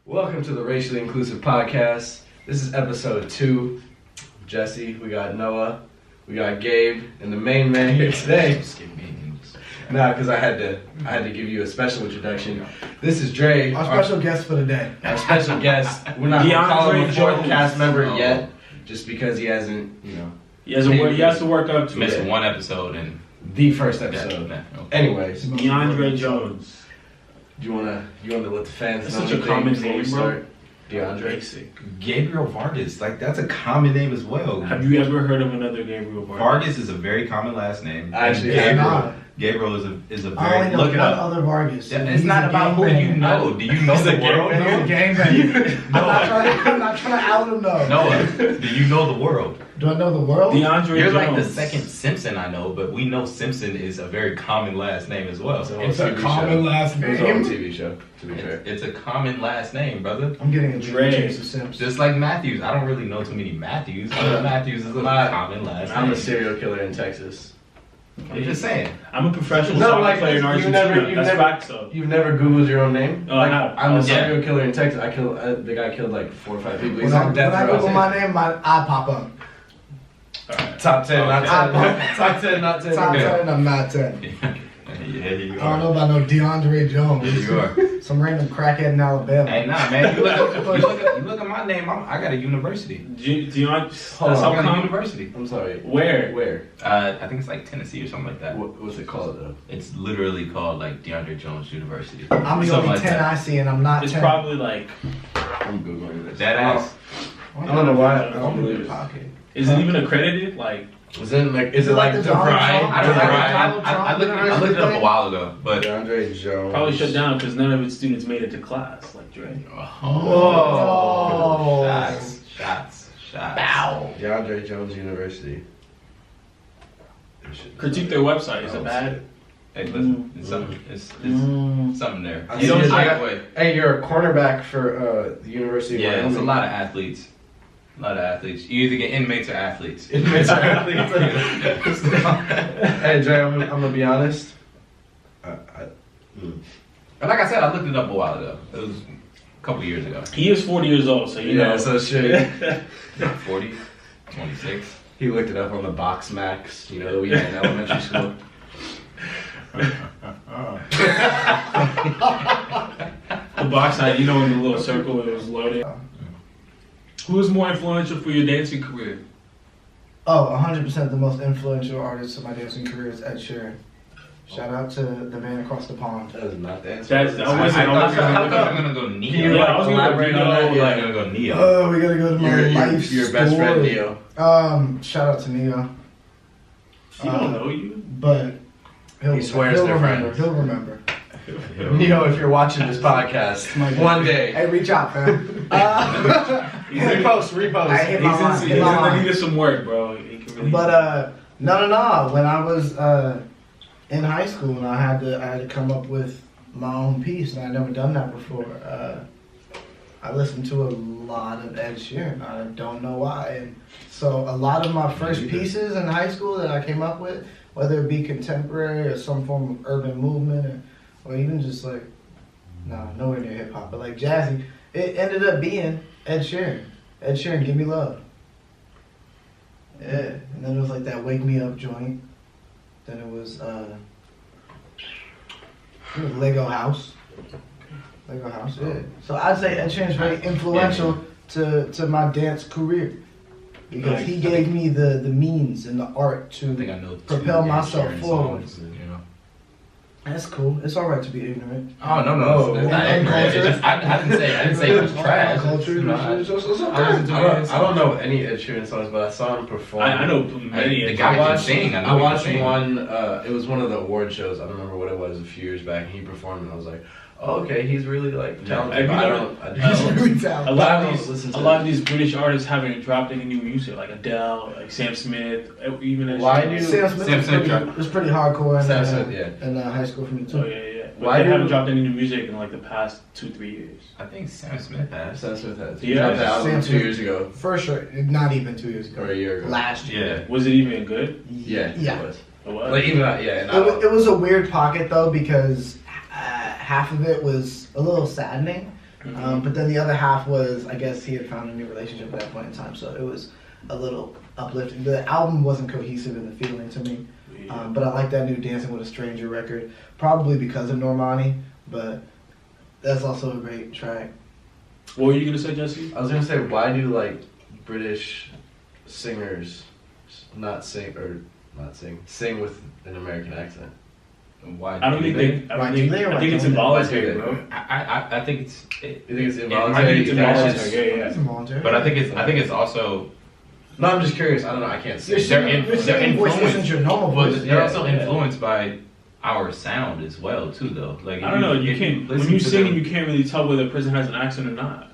Welcome to the Racially Inclusive Podcast. This is episode 2. Jesse, we got Noah, we got Gabe, and the main man here today. Nah, because I had to give you a special introduction. This is Dre, our special guest for the day. Our special guest. We're not gonna call him a fourth cast member yet, just because he hasn't, He has to work up to missed one episode and the first episode. Okay. Anyways, Deandre Jones. Do you wanna let the fans That's know such a common before we name, start? bro. Deandre. Basic. Gabriel Vargas, that's a common name as well. Have you ever heard of another Gabriel Vargas? Vargas is a very common last name. Actually, Gabriel is a I only very know look it one up. other Vargas. Yeah, it's not about who you know. Do you know the world? He's a gangbanger. I'm not trying to out him though. Noah, do you know the world? Do I know the world? Deandre You're Jones. like the second Simpson I know, but we know Simpson is a very common last name as well. It's a common last It's on a name. TV show, to be fair. It's a common last name, brother. I'm getting a Dre. change to Simps. Just like Matthews. I don't really know too many Matthews, but Matthews is a common last name. I'm a serial killer in Texas. I'm just saying. I'm a professional No, soccer like, player in you've Argentina. never- That's facts though. You've never Googled your own name? Oh, I have. I'm a Yeah. serial killer in Texas. The guy killed like 4 or 5 people. He's When on death I row. Google my name, my eye pop up. Alright. Top 10, not Okay. 10. Top 10, not 10. Top Okay. 10, I'm not 10. Yeah, you I don't are. know about no DeAndre Jones. You are. Some random crackhead in Alabama. Hey, nah, man. You look at my name. I got a university. Deandre. That's Hold on, how I got a come. university. I'm sorry. Where? Where? I think it's like Tennessee or something like that. What's it called though? It's literally called like DeAndre Jones University. I'm the Something only like 10 that. I see, and I'm not It's 10. probably like. I'm Googling this. That ass. I don't know why. I don't believe it. Pocket. Is it even accredited? Like. Is it like the the Donald Brian? Trump? I don't know. Donald I Trump looked it up University a while ago, but DeAndre Jones. Probably shut down because none of its students made it to class, like Dre. Oh. Shots. Bow. DeAndre Jones University. Critique their website. Is it bad? Hey, listen, it's something. It's something there. I You don't see shy it. away. Hey, you're a cornerback for the University of Yeah, Wyoming. it's a lot of athletes. You either get inmates or athletes. Inmates are athletes. Hey, Dre, I'm gonna be honest. But like I said, I looked it up a while ago. It was a couple years ago. He is 40 years old, so you know. So shit. 40, 26. He looked it up on the Box Max, that we had in elementary school. The box side, in the little circle it was loaded. Who was more influential for your dancing career? Oh, 100% the most influential artist of my dancing career is Ed Sheeran. Shout out to the man across the pond. That is not the answer. That wasn't. I I was thought gonna you were look gonna go you, Neo. Yeah, I was gonna go elaborate on that? Neo, I'm gonna go Neo. Oh, we gotta go to my life Your best friend story. Neo. Shout out to Neo. He don't know you. But He swears they're remember. friends. He'll remember. Neo, if you're watching this podcast, one day. Hey, reach out, fam. Repost. I hit He's my line. in Hit my the line. need of some work, bro. He can really. But no. When I was in high school, and I had to come up with my own piece, and I'd never done that before. I listened to a lot of Ed Sheeran. I don't know why. And so a lot of my first pieces in high school that I came up with, whether it be contemporary or some form of urban movement, or even just like, nowhere near hip hop, but like jazzy, it ended up being Ed Sheeran. Ed Sheeran, Give Me Love. Yeah, and then it was like that Wake Me Up joint. Then it was Lego House. Lego House, yeah. So I'd say Ed Sheeran's very influential to my dance career. Because he gave me the means and the art I think to I know propel two myself Sharon forward. songs, That's cool. It's alright to be ignorant. Oh no, it's not And ignorant. culture. It's just, I didn't say it was trash. Culture, It's just, it's okay. I don't know any Ed Sheeran songs, but I saw him perform. I know many. The guy can sing. I watched one. It was one of the award shows. I don't remember what it was. A few years back, and he performed, and I was like, "Oh, okay, he's really like talented." Have you but I He's don't. really A talented. lot I of don't these, listen to a lot it. of these British artists haven't dropped any new music, like Adele, like Sam Smith, even Ed Why Sheeran. do- Sam Smith Sam was Smith pretty hardcore in, Sam Smith, yeah. in high school for me too. Oh yeah. But Why they do- haven't dropped any new music in like the past 2-3 years. I think Sam Smith has. Sam Smith has. Yeah, He dropped the album Sam 2 Smith. years ago For sure, not even 2 years ago. or a year ago. Last year. Yeah. Was it even good? Yeah, Yeah. it was. It was. Like even and I It was a weird pocket though because half of it was a little saddening But then the other half was, I guess he had found a new relationship at that point in time, so it was a little uplifting. The album wasn't cohesive in the feeling to me, but I like that new Dancing with a Stranger record, probably because of Normani, but that's also a great track. What were you gonna say, Jesse? I was gonna say, why do like British singers sing with an American accent? Why? I don't think I think it's involuntary, bro. I think it's. You think it's I involuntary? think it's involuntary. Yeah. It's involuntary. But I think it's also. No, I'm just curious. I don't know. I can't say. Your singing voice isn't your normal voice. They're also influenced by our sound as well, too, though. Like I don't know. You can't when you sing, you can't really tell whether a person has an accent or not.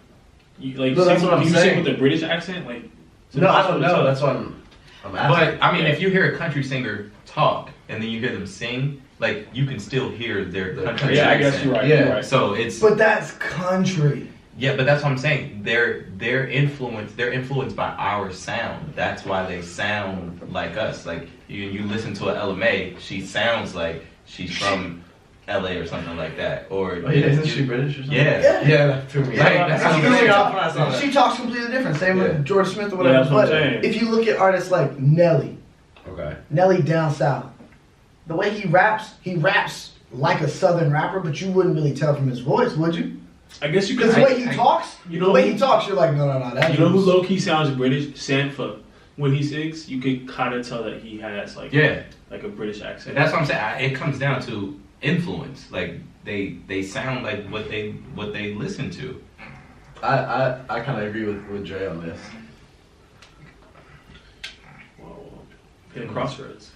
You, like, no, that's what I'm you saying. sing with a British accent, like. No, I don't know. That's what I'm asking. But I mean, if you hear a country singer talk and then you hear them sing, like you can still hear their country accent. Yeah, I guess you're right. Yeah. You're right. So it's. But that's country. Yeah, but that's what I'm saying. They're influenced by our sound. That's why they sound like us. Like you listen to an LMA, she sounds like she's from LA or something like that. Or isn't she British or something? Yeah. Yeah, that threw me. Like, That's that's what what I'm saying. off when I saw that. She talks completely different. Same with George Smith or whatever. Yeah, that's what I'm but saying. if you look at artists like Nelly down south, the way he raps like a southern rapper, but you wouldn't really tell from his voice, would you? I guess you could. Because the way he talks, you're like, no, that. You know who low key sounds British? Sanfa. When he sings, you can kind of tell that he has like a British accent. That's what I'm saying. It comes down to influence. Like they sound like what they listen to. I kind of agree with Dre on this. Whoa. Hit a crossroads.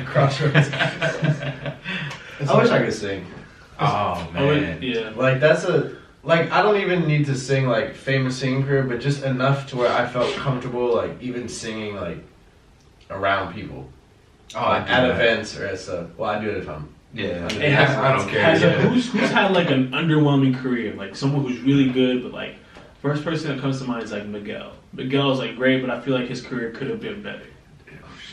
Crossroads. I wish I could sing. Oh man. Yeah. Like I don't even need to sing like famous singing career, but just enough to where I felt comfortable like even singing like around people. Like at events or at stuff. Well, I do it if I'm. Yeah. I don't care. Who's had like an underwhelming career? Like someone who's really good, but like first person that comes to mind is like Miguel. Miguel's like great, but I feel like his career could have been better.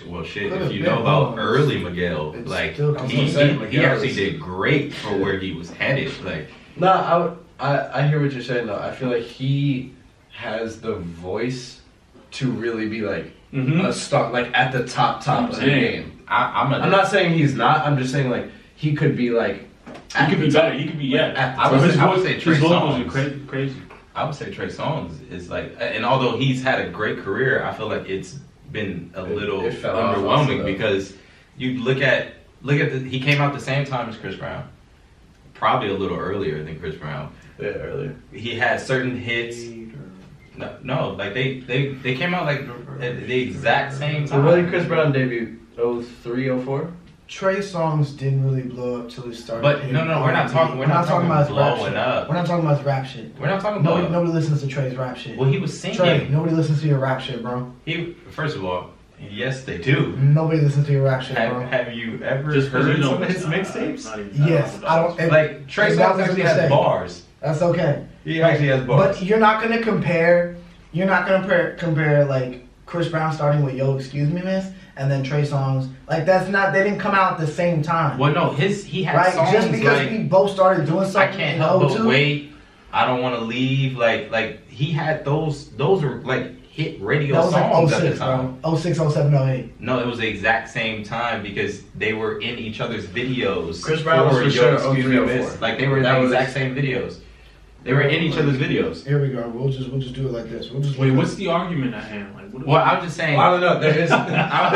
Well, shit. If you know about early Miguel, like he actually did great for where he was headed. Like no, I hear what you're saying though. I feel like he has the voice to really be like a star, like at the top of the game. I'm not saying he's not. I'm just saying like he could be like. He could be better. He could be I would say Trey Songz. Crazy. I would say Trey Songz is like, and although he's had a great career, I feel like it's been a little underwhelming because you look at he came out the same time as Chris Brown, probably a little earlier than Chris Brown. Yeah, earlier. He had certain hits. No, like they came out like at the exact same time. So really, Chris Brown debuted 03, 04? Trey Songz didn't really blow up till he started. But no, we're not talking about his rap blowing shit. up. We're not talking about his rap shit. We're not talking about nobody listens to Trey's rap shit. Well, he was singing. Trey, nobody listens to your rap shit, bro. First of all, yes, they do. Nobody listens to your rap shit, bro. Have you ever Just heard some of his mixtapes? Yes, I don't. Like Trey Songz actually has bars. That's okay. He actually has bars. But you're not gonna compare. You're not gonna compare like Chris Brown starting with "Yo, excuse me, miss," and then Trey Songz. Like that's not. They didn't come out at the same time. Well, no, he had songs just because like, we both started doing something. I can't help but wait. I don't want to leave. Like he had those. Those were like hit radio that was songs like 06, at the time. Bro. 06, 07, 08. No, it was the exact same time because they were in each other's videos. Chris Brown was for sure 03, 04. Like they were in the exact same videos. They were in each other's videos. Here we go. We'll just do it like this. Wait, what's the argument at hand? Like, well, I was just saying. I don't know. There is. I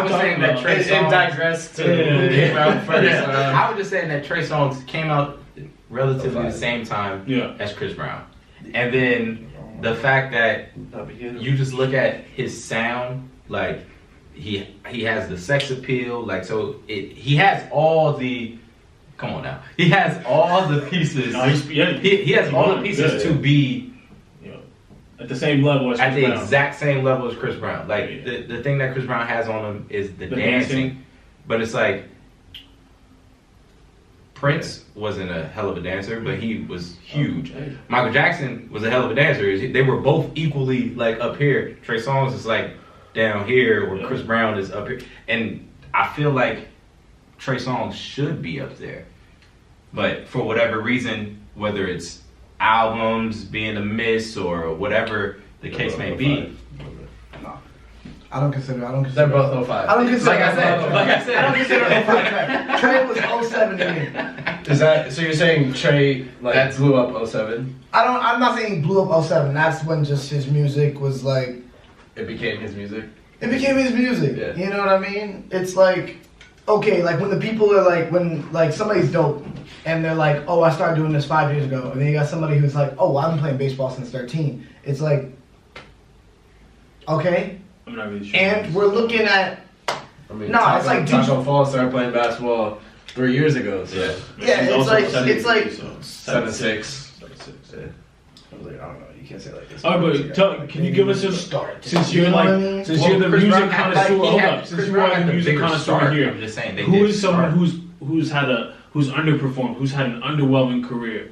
was saying that Trey Songz. It digressed to came out first. I was just saying that Trey Songz came out relatively the same time as Chris Brown, and then the fact that you just look at his sound, like he has the sex appeal, like so he has all the. Come on now. He has all the pieces. No, he has all the pieces to be at the same level as Chris Brown. At the exact same level as Chris Brown. Like the thing that Chris Brown has on him is the dancing. But it's like Prince wasn't a hell of a dancer, but he was huge. Michael Jackson was a hell of a dancer. They were both equally like up here. Trey Songz is like down here, where Chris Brown is up here. And I feel like Trey Songz should be up there, but for whatever reason, whether it's albums being a miss or whatever the case may be. No. I don't consider. They're both 05. I don't consider. Like I said. I don't consider 05 Trey. Trey was 07 to me. Is that so? You're saying Trey like blew up 07? I'm not saying he blew up 07. That's when just his music was like. It became his music. It became his music. Yeah. You know what I mean? It's like, okay, like when the people are like, when like somebody's dope and they're like, oh, I started doing this 5 years ago, and then you got somebody who's like, oh, I've been playing baseball since 13. It's like, okay. I'm not really sure. And we're looking at. I mean, No, it's like Taco Fall started playing basketball 3 years ago. So. Yeah. Yeah, He's it's also like 7'6". 7'6". Yeah. I was like, I don't know, you can't say it like this. All right, but can you give us a start? Since you're like, since you're the Chris music Brown had, connoisseur, like, hold he up. had- Since Chris you Brown are had the the music bigger connoisseur start. here, I'm just saying, they who did is someone start. who's underperformed, who's had an underwhelming career?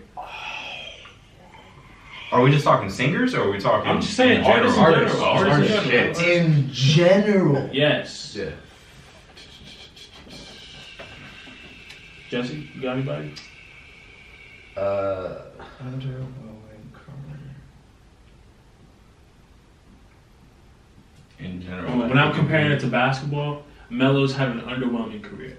Are we just talking singers or are we talking? I'm just saying in general? artists in general. Artists. Artists in general. Shit. In general. Yes. Yeah. Jesse, you got anybody? In general. When I'm comparing it to basketball, Melo's had an underwhelming career.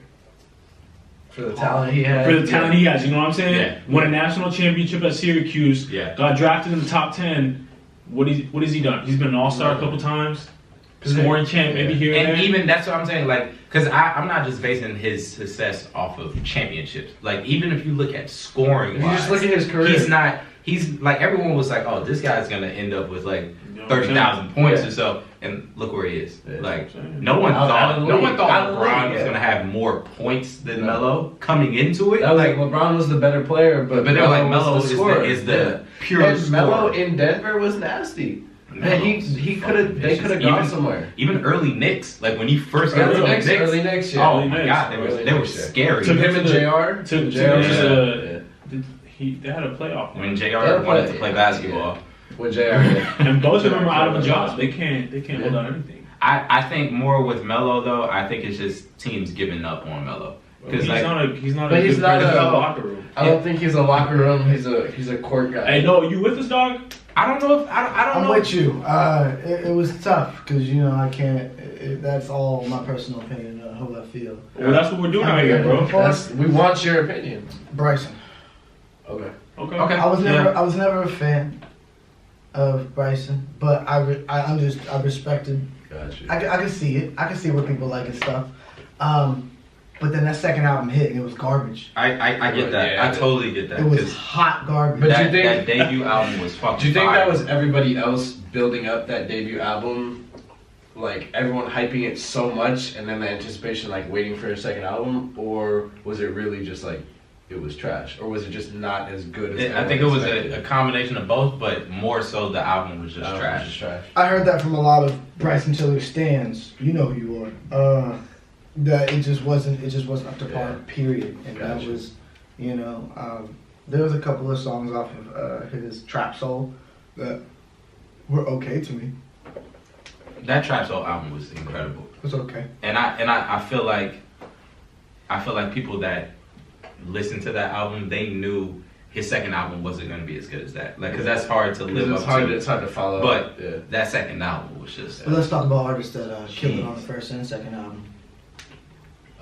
For the talent he had. For the talent he has, you know what I'm saying? Yeah. Won a national championship at Syracuse. Yeah. Got drafted in the top 10. What has he done? He's been an all-star a couple times. Scoring champ maybe here and And there. even that's what I'm saying, like, because I'm not just basing his success off of championships. Like, even if you look at scoring, If you just look at his career. He's like, everyone was like, oh, this guy's gonna end up with like You know what I'm 30,000 points Yeah. or so, and look where he is. Yeah. Like, Same. no one Out thought of the league. LeBron was Yeah. gonna have more points than No. Melo coming into it. That was Like, LeBron was the better player, but they were like, Melo Melo was the scorer. is the pure And Melo scorer. in Denver was nasty. Man, he Melo's could have. fucking They could have vicious. gone somewhere. Even early Knicks, like when he first got to the Knicks, Early Knicks, yeah. oh Early my Knicks. god, they were scary. Took Him and JR. To JR. they had a playoff When run. JR wanted to play basketball. With JR. Yeah. And both of them are out of a job. They can't hold on anything. I think more with Melo though. I think it's just teams giving up on Melo because He's like not a good not person in a- the locker room. I don't think he's a locker room. He's a court guy. Hey, no, you with us, dog? I don't know if I don't I'm know. with you. It was tough because you know I can't. That's all my personal opinion of how I feel. Well, that's what we're doing out here, bro. We want your opinion. Bryson. Okay. Okay. Okay. I was never a fan of Bryson, but I respected. Gotcha. I could see it. I could see what people like and stuff. But then that second album hit and it was garbage. I get that. Yeah. I totally get that. It was 'cause hot garbage. But that, you think- that debut album was fucking. Do you think fire. that was everybody else building up that debut album? Like everyone hyping it so much and then the anticipation like waiting for a second album? Or was it really just like it was trash? Or was it just not as good as I think it was expected? a combination of both, but more so the album was just Album was trash. just trash. I heard that from a lot of Bryson Tiller stands. You know who you are. That it just wasn't up to par. Yeah. Period. And that Gotcha. was, there was a couple of songs off of his Trap Soul that were okay to me. That Trap Soul album was incredible, It was okay. and I feel like people that listened to that album, they knew his second album wasn't going to be as good as that. Like, because that's hard to live up to. It's hard to follow. But yeah. that second album was just. But let's talk about artists that killed it on the Jeez. first and second album,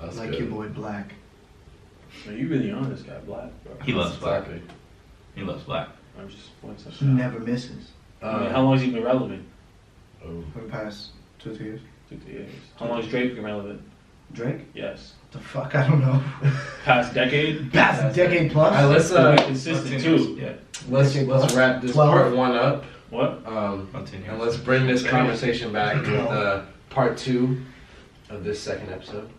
That's like good. your boy Black. Man, you really on this guy, Black, bro. He loves Black. Exactly. He loves Black. I'm just pointing He something out. never misses I mean, how long has he been relevant? Oh. for the past 2 or 3 years. 2 years. How long has Drake been relevant? Drake? Yes. The fuck? I don't know. Past decade? Past decade plus. Alright, let's Consistent too. Yeah. let's wrap this 12. part 1 up. What? Continue. And let's bring this conversation back with 12. part 2 of this second episode.